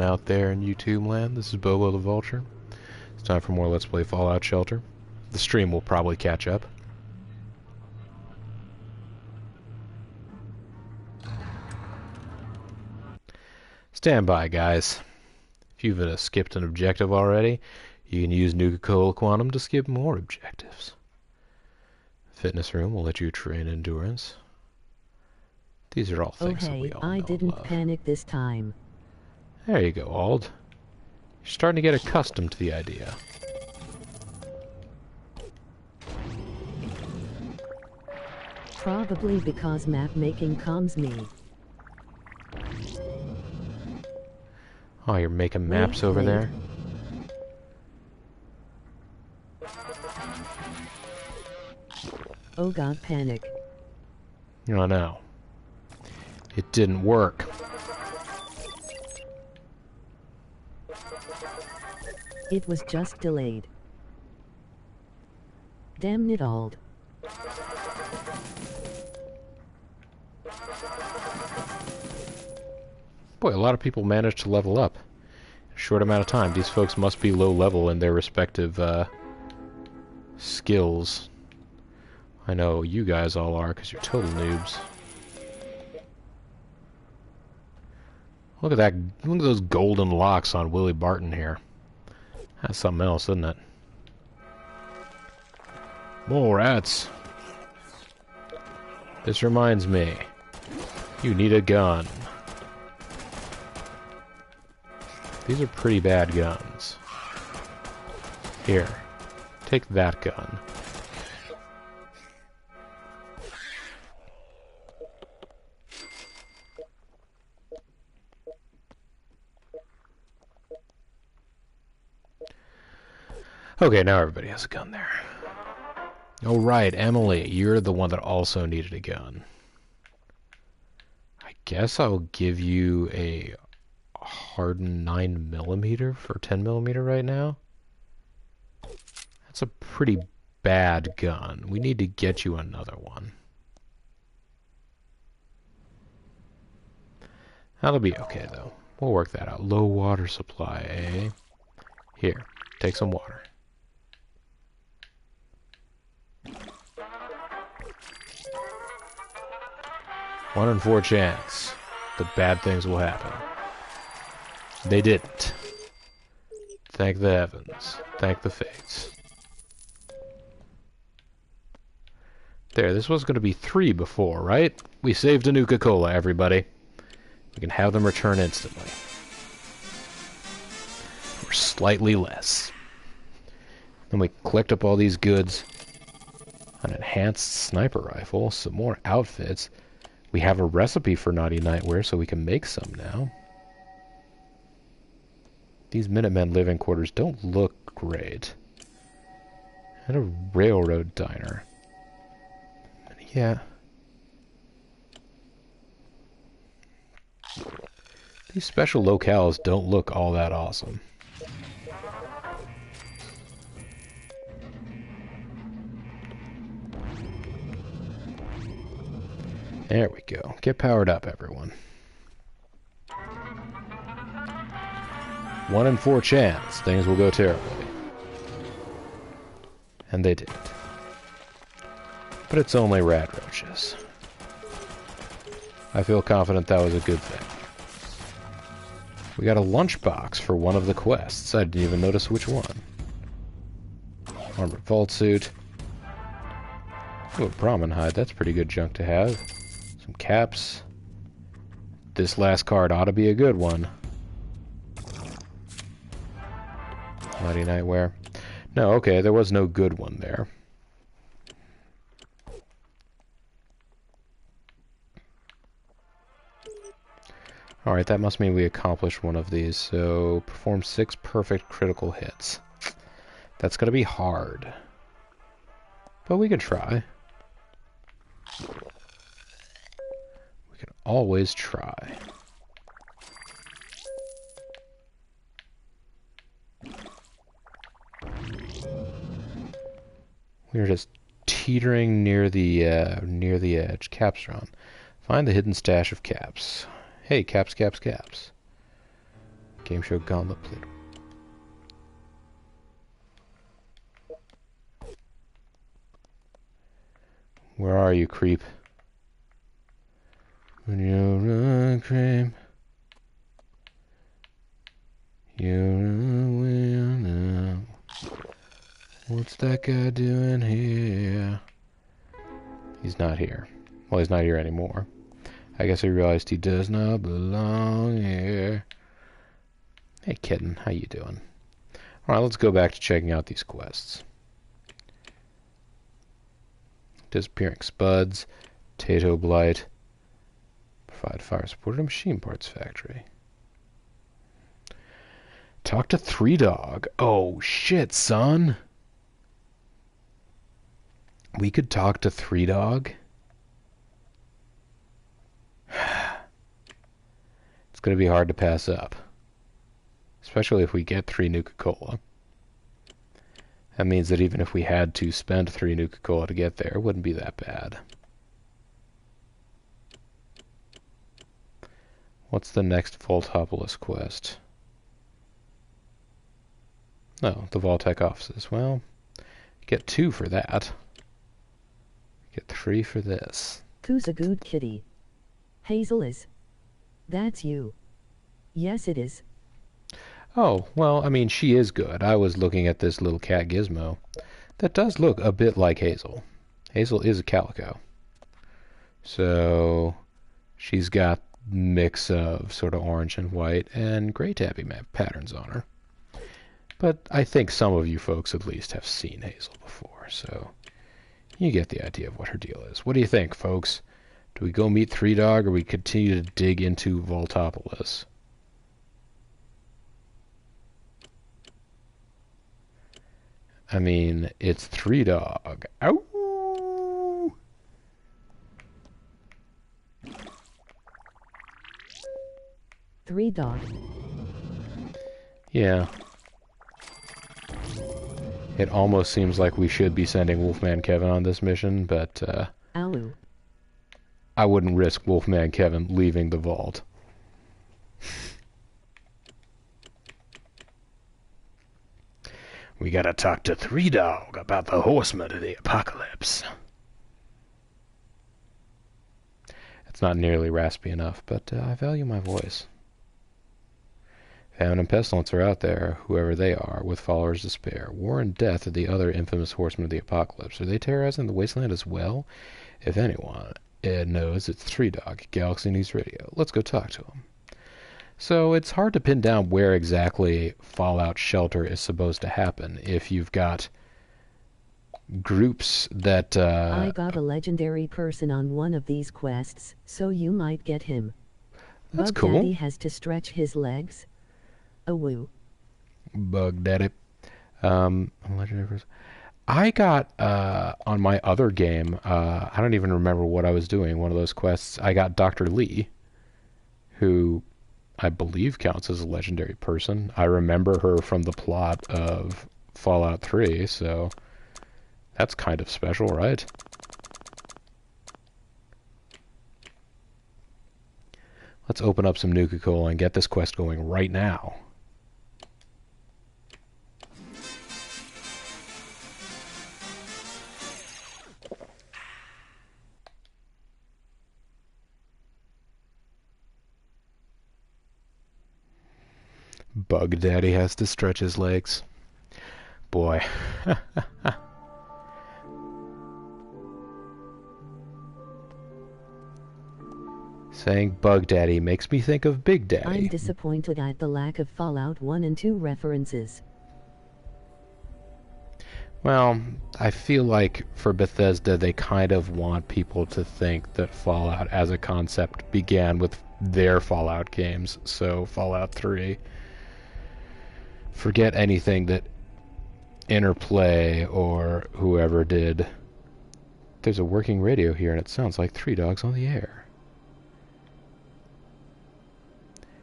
Out there in YouTube land, this is Bobo the Vulture. It's time for more Let's Play Fallout Shelter. The stream will probably catch up. Stand by, guys. If you've skipped an objective already, you can use Nuka-Cola Quantum to skip more objectives. Fitness room will let you train endurance. These are all things that we all know I didn't and love. panic this time. There you go, Ald. You're starting to get accustomed to the idea. Probably because map making calms me. Oh, you're making maps over there? Oh god, panic. Oh no. It didn't work. It was just delayed. Damn it all. Boy, a lot of people managed to level up in a short amount of time. These folks must be low level in their respective skills. I know you guys all are because you're total noobs. Look at that. Look at those golden locks on Willie Barton here. That's something else, isn't it? More rats. This reminds me. You need a gun. These are pretty bad guns. Here. Take that gun. Okay, now everybody has a gun there. Oh right, Emily, you're the one that also needed a gun. I guess I'll give you a hardened 9mm for 10mm right now. That's a pretty bad gun. We need to get you another one. That'll be okay though. We'll work that out. Low water supply, eh? Here, take some water. 1 in 4 chance that bad things will happen. They didn't. Thank the heavens. Thank the fates. There, this was going to be 3 before, right? We saved a Nuka-Cola, everybody. We can have them return instantly. For slightly less. Then we collect up all these goods. An enhanced sniper rifle, some more outfits. We have a recipe for naughty nightwear, so we can make some now. These Minutemen living quarters don't look great. And a railroad diner. Yeah. These special locales don't look all that awesome. There we go. Get powered up, everyone. 1 in 4 chance things will go terribly. And they didn't. But it's only rat roaches. I feel confident that was a good thing. We got a lunchbox for one of the quests. I didn't even notice which one. Armored vault suit. Oh, a Brahmin hide. That's pretty good junk to have. Some caps. This last card ought to be a good one. Mighty Nightwear. No, okay, there was no good one there. Alright, that must mean we accomplished one of these. So, perform 6 perfect critical hits. That's gonna be hard. But we can try. We can always try. We're just teetering near the edge. Capstron. Find the hidden stash of caps. Hey, caps, caps, caps. Game show gauntlet plate. Where are you, creep? When you run, creep. You will know. What's that guy doing here? He's not here. Well, he's not here anymore. I guess I realized he does not belong here. Hey, kitten, how you doing? Alright, let's go back to checking out these quests. Disappearing spuds, Tato Blight, provide fire support at a machine parts factory. Talk to Three Dog. Oh shit, son. We could talk to Three Dog. It's gonna be hard to pass up. Especially if we get 3 Nuka-Cola. That means that even if we had to spend 3 Nuka-Cola to get there, it wouldn't be that bad. What's the next Voltopolis quest? No, the Vault-Tec offices. Well, get 2 for that. Get 3 for this. Who's a good kitty? Hazel is. That's you. Yes, it is. Oh, well, I mean, she is good. I was looking at this little cat Gizmo. That does look a bit like Hazel. Hazel is a calico. So, she's got a mix of sort of orange and white and gray tabby patterns on her. But I think some of you folks at least have seen Hazel before, so you get the idea of what her deal is. What do you think, folks? Do we go meet Three Dog, or we continue to dig into Voltopolis? I mean, it's Three Dog. Ow! Three Dog. Yeah. It almost seems like we should be sending Wolfman Kevin on this mission, but Ow. I wouldn't risk Wolfman Kevin leaving the vault. We gotta talk to Three Dog about the horsemen of the apocalypse. It's not nearly raspy enough, but I value my voice. Famine and pestilence are out there, whoever they are, with followers to spare. War and death are the other infamous horsemen of the apocalypse. Are they terrorizing the wasteland as well? If anyone knows, it's Three Dog, Galaxy News Radio. Let's go talk to him. So it's hard to pin down where exactly Fallout Shelter is supposed to happen if you've got groups that... I got a legendary person on one of these quests, so you might get him. That's Bug cool. Daddy has to stretch his legs. A woo. Bug Daddy. Legendary person. I got, on my other game, I don't even remember what I was doing, one of those quests, I got Dr. Lee, who I believe counts as a legendary person. I remember her from the plot of Fallout 3, so that's kind of special, right? Let's open up some Nuka-Cola and get this quest going right now. Bug Daddy has to stretch his legs. Boy. Saying Bug Daddy makes me think of Big Daddy. I'm disappointed at the lack of Fallout 1 and 2 references. Well, I feel like for Bethesda, they kind of want people to think that Fallout as a concept began with their Fallout games, so Fallout 3. Forget anything that Interplay or whoever did. There's a working radio here and it sounds like Three Dogs on the air.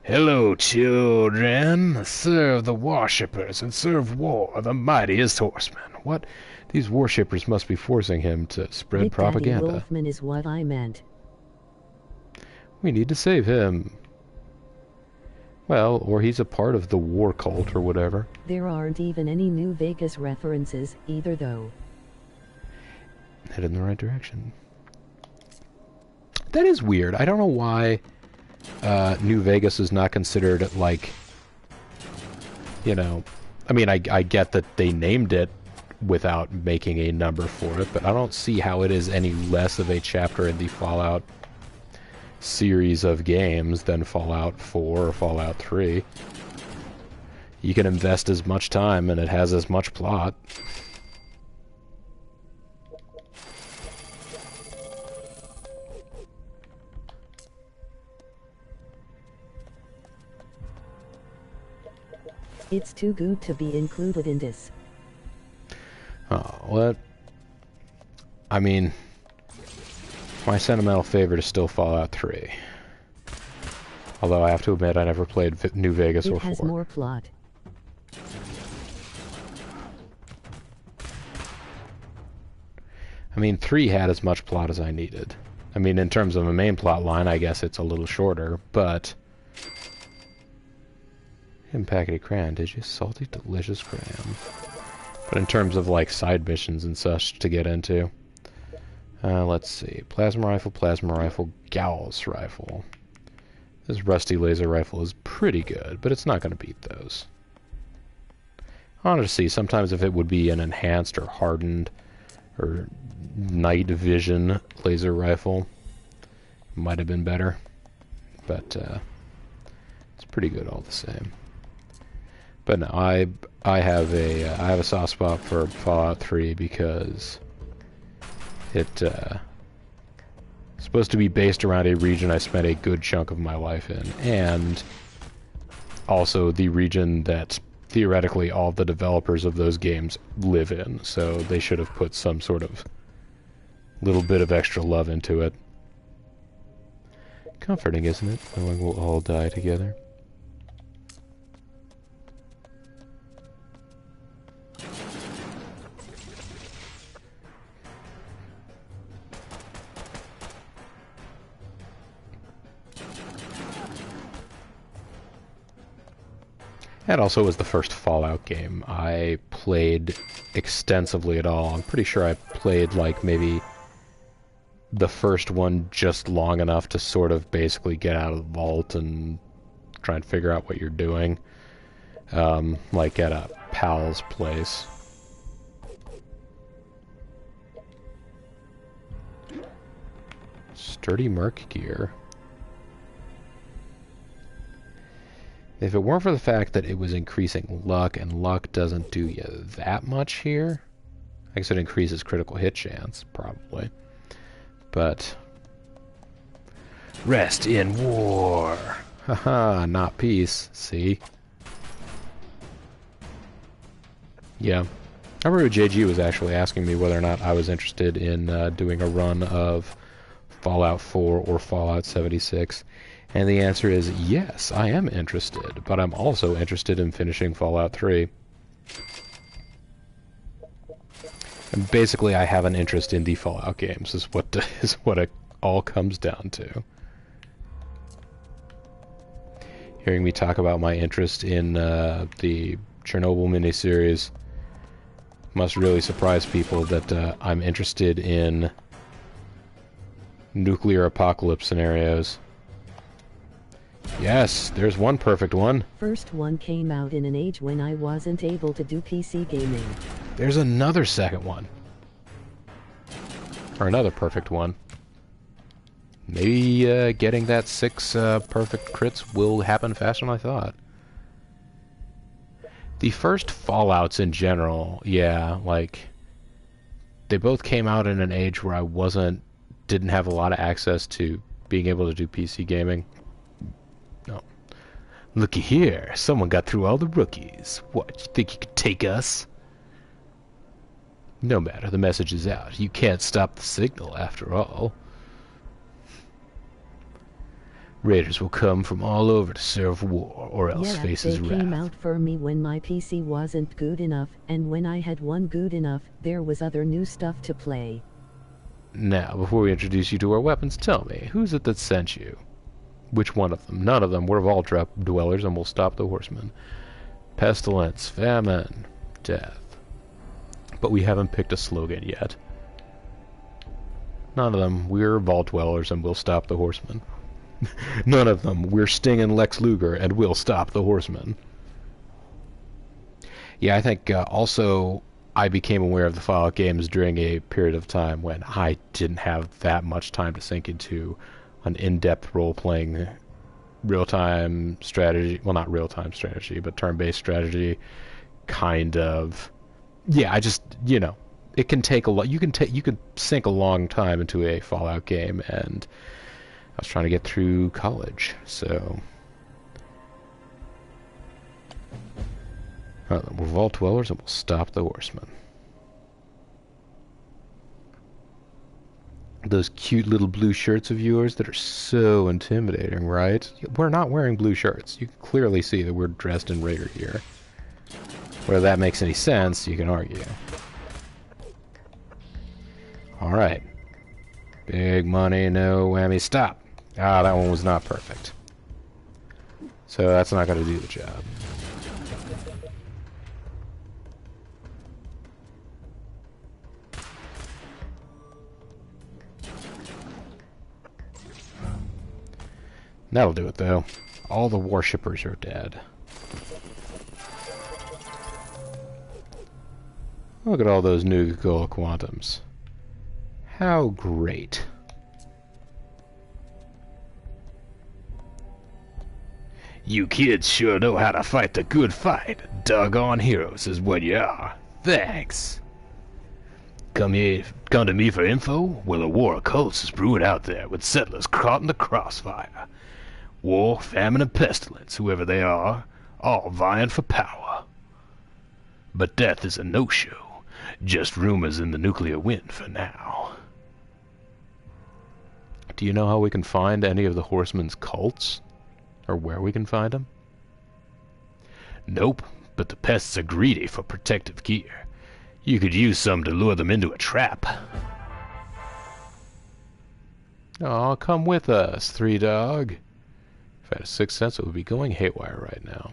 Hello, children. Serve the worshippers and serve war, the mightiest horsemen. What? These worshippers must be forcing him to spread Big propaganda. Daddy Wolfman is what I meant. We need to save him. Well, or he's a part of the war cult or whatever. There aren't even any New Vegas references either, though. Head in the right direction. That is weird. I don't know why New Vegas is not considered, like, you know... I mean, I get that they named it without making a number for it, but I don't see how it is any less of a chapter in the Fallout series of games than Fallout 4 or Fallout 3. You can invest as much time and it has as much plot. It's too good to be included in this. Oh, what? I mean, my sentimental favorite is still Fallout 3. Although I have to admit I never played New Vegas or 4. It has more plot. I mean, 3 had as much plot as I needed. I mean, in terms of a main plot line, I guess it's a little shorter, but... Packety cram, did you? Salty, delicious cram. But in terms of, like, side missions and such to get into... let's see. Plasma rifle, Gauss rifle. This rusty laser rifle is pretty good, but it's not going to beat those. I wanted to see sometimes if it would be an enhanced or hardened or night vision laser rifle. Might have been better, but it's pretty good all the same. But no, I have a soft spot for Fallout 3 because it's supposed to be based around a region I spent a good chunk of my life in, and also the region that theoretically all the developers of those games live in, so they should have put some sort of little bit of extra love into it. Comforting, isn't it? Knowing we'll all die together. That also was the first Fallout game I played extensively at all. I'm pretty sure I played, like, maybe the first one just long enough to sort of basically get out of the vault and try and figure out what you're doing. Like at a pal's place. Sturdy Merc gear. If it weren't for the fact that it was increasing luck, and luck doesn't do you that much here, I guess it increases critical hit chance, probably. But... Rest in war! Haha, not peace, see? Yeah. I remember JG was actually asking me whether or not I was interested in doing a run of Fallout 4 or Fallout 76. And the answer is yes, I am interested, but I'm also interested in finishing Fallout 3. And basically, I have an interest in the Fallout games, is what it all comes down to. Hearing me talk about my interest in the Chernobyl miniseries must really surprise people that I'm interested in nuclear apocalypse scenarios. Yes, there's one perfect one. First one came out in an age when I wasn't able to do PC gaming. There's another second one. Or another perfect one. Maybe getting that 6 perfect crits will happen faster than I thought. The first Fallouts in general, yeah, like... They both came out in an age where I didn't have a lot of access to being able to do PC gaming. No. Looky here, someone got through all the rookies. What, you think you could take us? No matter, the message is out. You can't stop the signal, after all. Raiders will come from all over to serve war, or else face his wrath. They came out for me when my PC wasn't good enough, and when I had one good enough, there was other new stuff to play. Now, before we introduce you to our weapons, tell me, who's it that sent you? Which one of them? None of them. We're vault dwellers and we'll stop the horsemen. Pestilence, famine, death. But we haven't picked a slogan yet. None of them. We're vault dwellers and we'll stop the horsemen. None of them. We're Sting and Lex Luger and we'll stop the horsemen. Yeah, I think also I became aware of the Fallout games during a period of time when I didn't have that much time to sink into an in-depth role-playing real-time strategy. Well, not real-time strategy, but turn-based strategy kind of. Yeah, I just, you know, it can take a lot. You can sink a long time into a Fallout game, and I was trying to get through college, so. We're vault dwellers and we'll stop the horsemen. Those cute little blue shirts of yours that are so intimidating, right? We're not wearing blue shirts. You can clearly see that we're dressed in Raider gear. Whether that makes any sense, you can argue. Alright. Big money, no whammy, stop! Ah, that one was not perfect. So that's not going to do the job. That'll do it, though. All the worshippers are dead. Look at all those Nuka-Cola Quantums. How great. You kids sure know how to fight the good fight. Doggone heroes is what you are. Thanks. Come to me for info? Well, a war of cults is brewing out there with settlers caught in the crossfire. War, famine, and pestilence, whoever they are, all vying for power. But death is a no-show. Just rumors in the nuclear wind for now. Do you know how we can find any of the horsemen's cults? Or where we can find them? Nope, but the pests are greedy for protective gear. You could use some to lure them into a trap. Aw, come with us, Three Dog. If I had a sixth sense, it would be going haywire right now.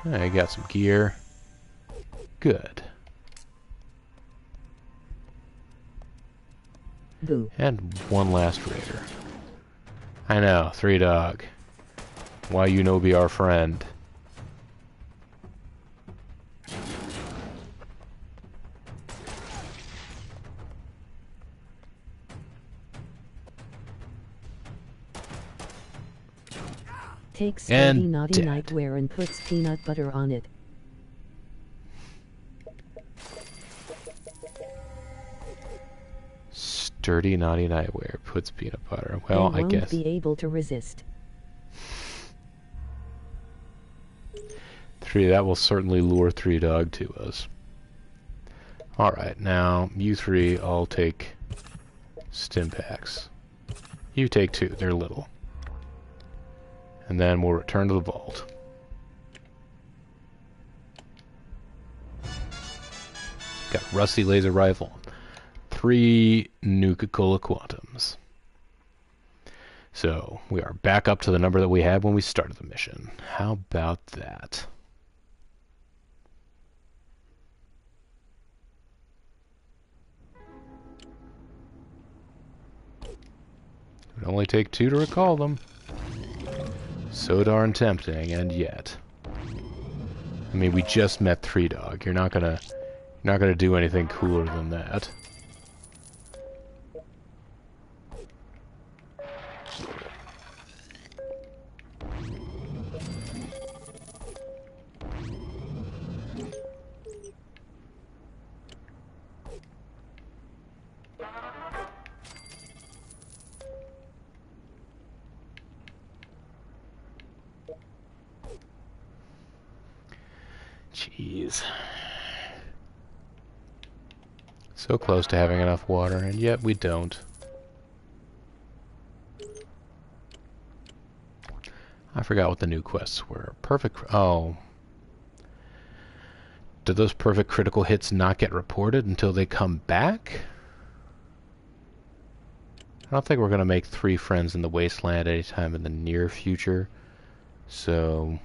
I got some gear. Good. Boo. And one last raider. I know, Three Dog. Why you no be our friend? Takes And sturdy naughty dead. nightwear and puts peanut butter on it. Sturdy naughty nightwear puts peanut butter. Well, They I won't guess. be able to resist. That will certainly lure Three Dog to us. Alright, now, you three all take stim packs. You take two, they're little. And then we'll return to the vault. Got a rusty laser rifle. 3 Nuka-Cola Quantums. So, we are back up to the number that we had when we started the mission. How about that? It would only take 2 to recall them. So darn tempting, and yet. I mean, we just met Three Dog. You're not gonna do anything cooler than that. Jeez. So close to having enough water, and yet we don't. I forgot what the new quests were. Perfect... Oh. Do those perfect critical hits not get reported until they come back? don't think we're going to make 3 friends in the wasteland anytime in the near future. So...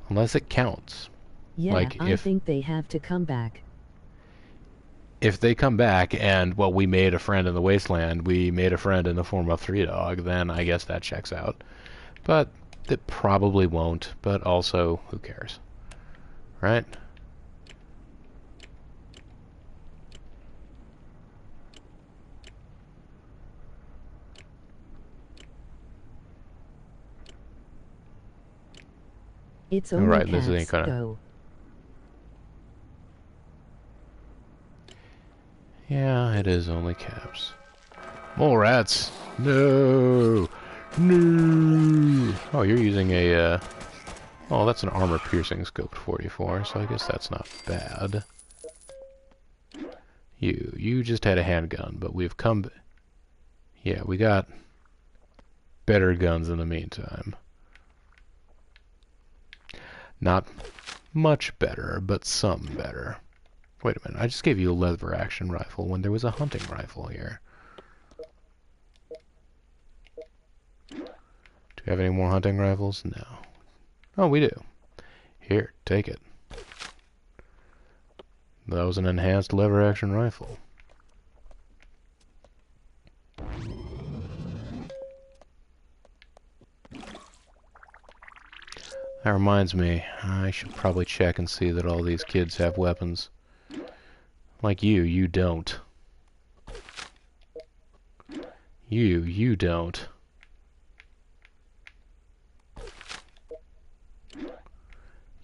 Unless it counts. Yeah, like, I think they have to come back. If they come back and, well, we made a friend in the wasteland, we made a friend in the form of 3Dog, then I guess that checks out. But it probably won't, but also, who cares? Right? It's only Right, this cats, ain't gonna... though. Yeah, it is only caps. Mole rats! No! No! Oh, you're using a, Oh, that's an armor-piercing scoped 44, so I guess that's not bad. You just had a handgun, but we've come... Yeah, we got better guns in the meantime. Not much better, but some better. Wait a minute, I just gave you a lever-action rifle when there was a hunting rifle here. Do you have any more hunting rifles? No. Oh, we do. Here, take it. That was an enhanced lever-action rifle. That reminds me, I should probably check and see that all these kids have weapons. Like you don't. You don't.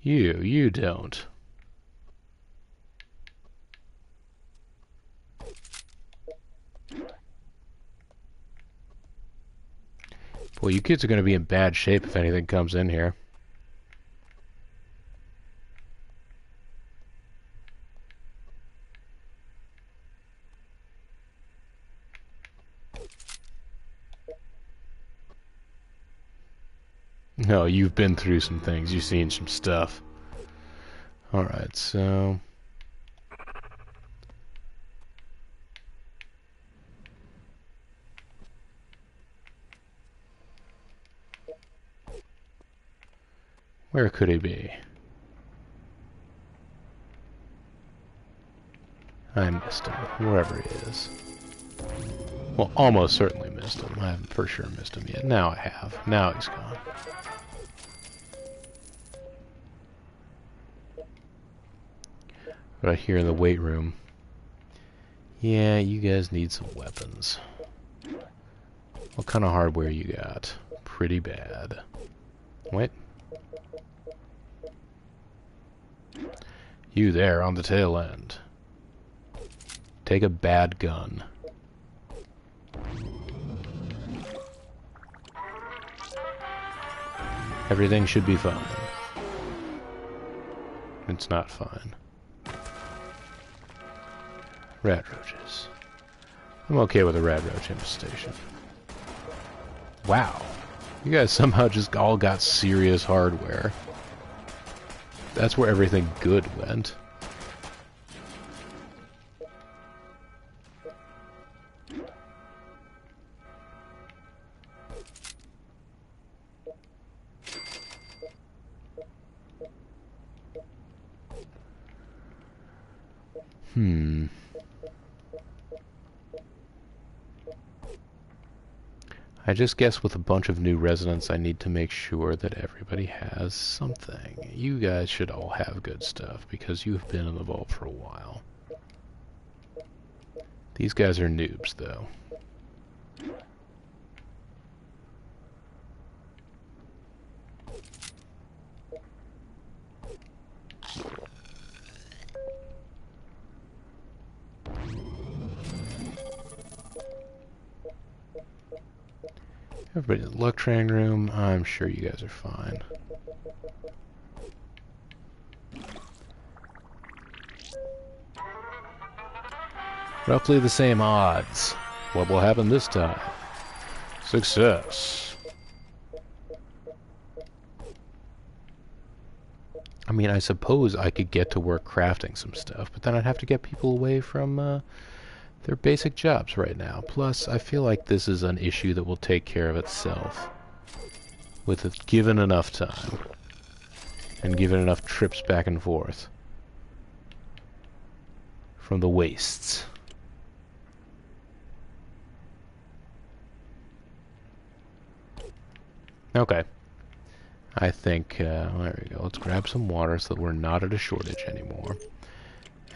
You don't. Boy, you kids are going to be in bad shape if anything comes in here. No, you've been through some things. You've seen some stuff. Alright, so... where could he be? I missed him, wherever he is. Well, almost certainly missed him. I haven't for sure missed him yet. Now I have. Now he's gone. Right here in the weight room. Yeah, you guys need some weapons. What kind of hardware you got? Pretty bad. Wait. You there on the tail end. Take a bad gun. Everything should be fine. It's not fine. Rat roaches. I'm okay with a rat roach infestation. Wow. You guys somehow just all got serious hardware. That's where everything good went. I just guess with a bunch of new residents, I need to make sure that everybody has something. You guys should all have good stuff, because you've been in the vault for a while. These guys are noobs, though. Everybody in the luck train room, I'm sure you guys are fine. Roughly the same odds. What will happen this time? Success. I mean, I suppose I could get to work crafting some stuff, but then I'd have to get people away from their basic jobs right now. Plus, I feel like this is an issue that will take care of itself with it given enough time and given enough trips back and forth from the wastes. Okay. I think, there we go. Let's grab some water so that we're not at a shortage anymore.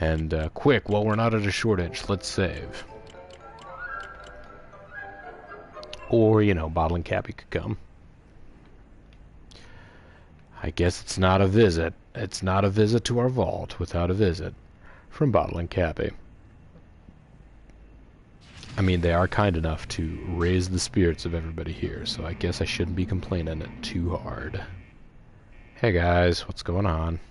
And, quick, while we're not at a shortage, let's save. Or, you know, Bottle and Cappy could come. I guess it's not a visit. It's not a visit to our vault without a visit from Bottle and Cappy. I mean, they are kind enough to raise the spirits of everybody here, so I guess I shouldn't be complaining it too hard. Hey guys, what's going on?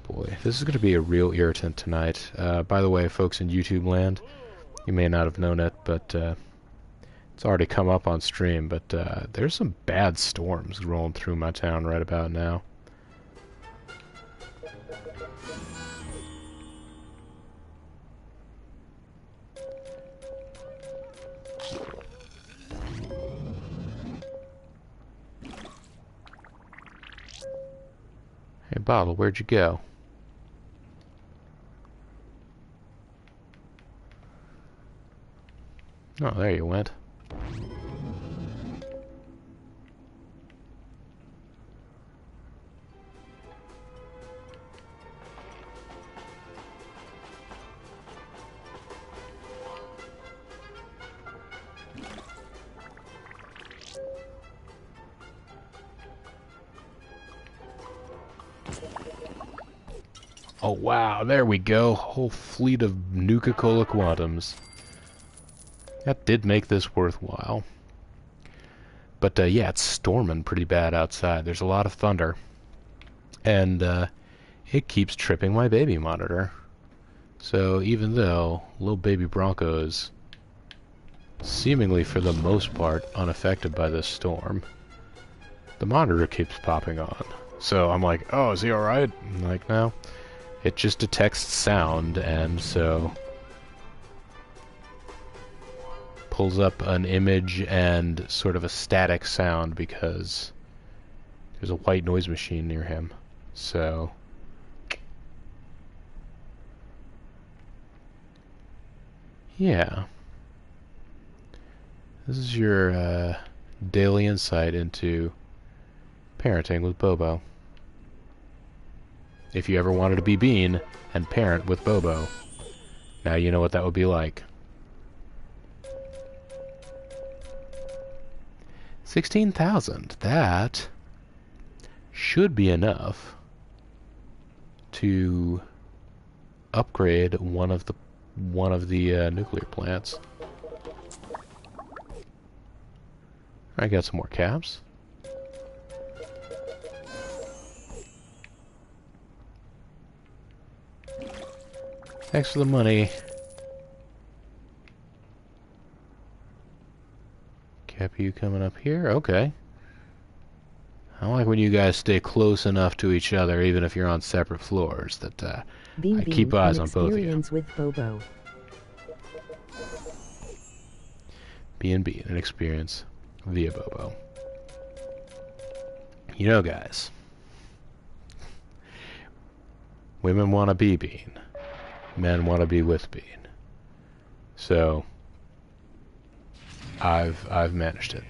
Boy, this is going to be a real irritant tonight. By the way, folks in YouTube land, you may not have known it, but it's already come up on stream, but there's some bad storms rolling through my town right about now. Hey, Bottle, where'd you go? Oh, there you went. Oh wow, there we go. Whole fleet of Nuka-Cola Quantums. That did make this worthwhile. But yeah, it's storming pretty bad outside. There's a lot of thunder. And it keeps tripping my baby monitor. So even though little baby Bronco's seemingly for the most part unaffected by this storm, the monitor keeps popping on. So I'm like, oh, is he alright? I'm like, no. It just detects sound, and so pulls up an image and sort of a static sound because there's a white noise machine near him. So yeah, this is your daily insight into parenting with Bobo. If you ever wanted to be Bean and parent with Bobo, now you know what that would be like. 16,000. That should be enough to upgrade one of the nuclear plants. I got some more caps. Thanks for the money. Cappy, you coming up here? Okay. I like when you guys stay close enough to each other, even if you're on separate floors, that I keep eyes on both of you. With Bobo. B&B, an experience via Bobo. You know, guys, women want to be Bean. Men want to be with Bean. So I've managed it.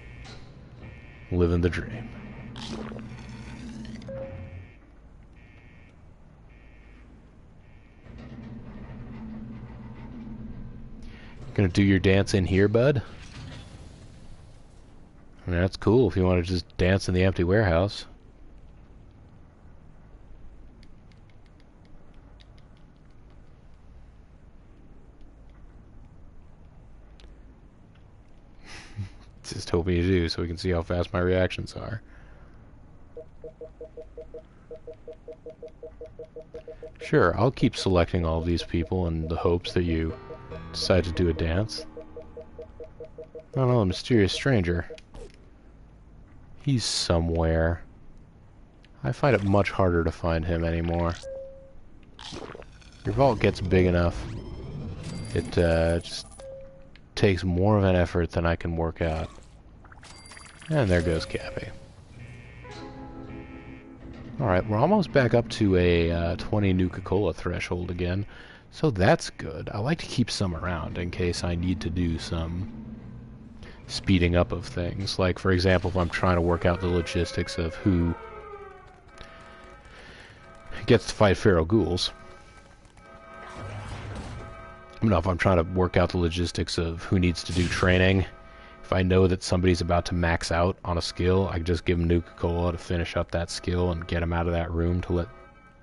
Living the dream. Gonna do your dance in here, bud? I mean, that's cool if you want to just dance in the empty warehouse. Just hoping you do, so we can see how fast my reactions are. Sure, I'll keep selecting all of these people in the hopes that you decide to do a dance. Oh no, a mysterious stranger. He's somewhere. I find it much harder to find him anymore. Your vault gets big enough. It just takes more of an effort than I can work out. And there goes Cappy. Alright, we're almost back up to a 20 Nuka-Cola threshold again. So that's good. I like to keep some around in case I need to do some speeding up of things. Like, for example, if I'm trying to work out the logistics of who gets to fight Feral Ghouls. You know, if I'm trying to work out the logistics of who needs to do training, if I know that somebody's about to max out on a skill, I can just give them Nuka-Cola to finish up that skill and get them out of that room to let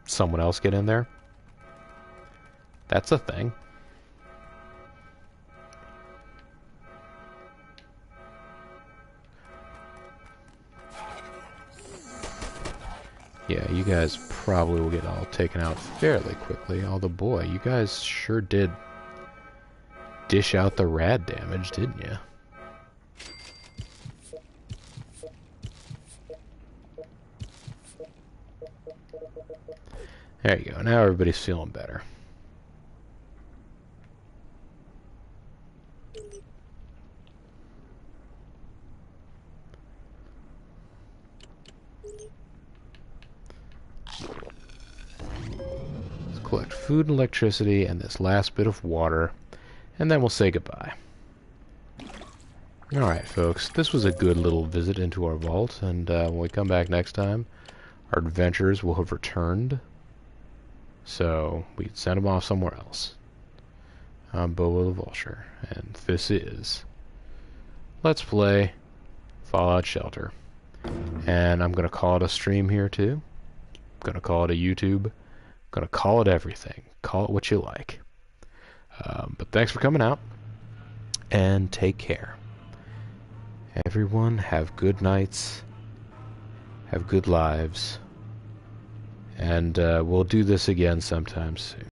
someone else get in there. That's a thing. Yeah, you guys probably will get all taken out fairly quickly. Although, boy, you guys sure did dish out the rad damage, didn't you? There you go. Now everybody's feeling better. Let's collect food and electricity and this last bit of water, and then we'll say goodbye. Alright, folks. This was a good little visit into our vault, and when we come back next time, our adventurers will have returned. So, we can send them off somewhere else. I'm BoboTheVulture, and this is Let's Play Fallout Shelter. And I'm going to call it a stream here, too. I'm going to call it a YouTube. I'm going to call it everything. Call it what you like. But thanks for coming out, and take care. Everyone, have good nights, have good lives, and we'll do this again sometime soon.